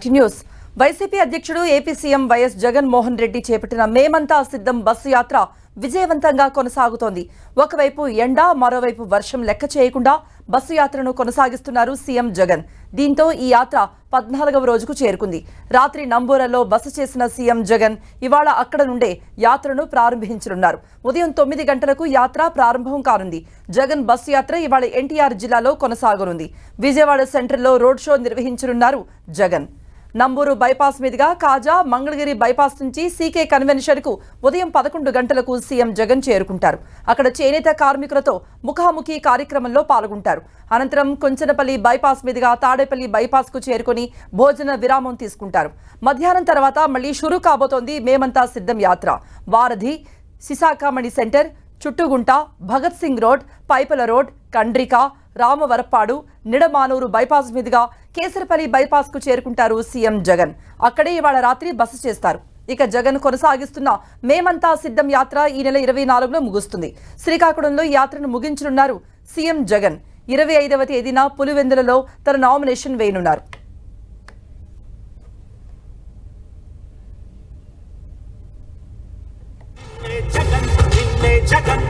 News YCP అధ్యక్షుడు AP CM YS Jagan Mohan Reddy చేపట్టిన మేమంతా సిద్ధం బస్సు యాత్ర విజయవంతంగా కొనసాగుతోంది. ఒకవైపు ఎండ, మరోవైపు వర్షం లెక్క చేయకుండా బస్సు యాత్రను కొనసాగిస్తున్నారు సీఎం జగన్. దీంతో ఈ యాత్ర 14వ రోజుకు చేరుకుంది. రాత్రి నంబూరలో బస చేసిన సీఎం జగన్ ఇవాళ అక్కడ నుండే యాత్రను ప్రారంభించనున్నారు. ఉదయం 9 గంటలకు యాత్ర ప్రారంభం కానుంది. జగన్ బస్సు యాత్ర ఇవాళ ఎన్టీఆర్ జిల్లాలో కొనసాగనుంది. విజయవాడ సెంట్రల్లో రోడ్ షో నిర్వహించనున్నారు జగన్. నంబూరు బైపాస్ మీదుగా కాజా, మంగళగిరి బైపాస్ నుంచి సీకే కన్వెన్షన్ కు ఉదయం 11 గంటలకు సీఎం జగన్ చేరుకుంటారు. అక్కడ చేనేత కార్మికులతో ముఖాముఖి కార్యక్రమంలో పాల్గొంటారు. అనంతరం కొంచెనపల్లి బైపాస్ మీదుగా తాడేపల్లి బైపాస్ కు చేరుకుని భోజన విరామం తీసుకుంటారు. మధ్యాహ్నం తర్వాత మళ్లీ షురూ కాబోతోంది మేమంతా సిద్ధం యాత్ర. వారధి, సిసాకామణి సెంటర్, చుట్టుగుంట, భగత్ సింగ్ రోడ్, పైపల రోడ్, కండ్రిక, రామవరప్పాడు, నిడమానూరు బైపాస్ మీదుగా కేసరపల్లి బైపాస్ కు చేరుకుంటారు సీఎం జగన్. అక్కడే ఇవాళ రాత్రి బస చేస్తారు. ఇక జగన్ కొనసాగిస్తున్న మేమంతా సిద్ధం యాత్ర ఈ నెల 24లో ముగుస్తుంది. శ్రీకాకుళంలో యాత్రను ముగించనున్నారు సీఎం జగన్. 25వ తేదీన పులివెందులలో తన నామినేషన్ వేయనున్నారు. జగన్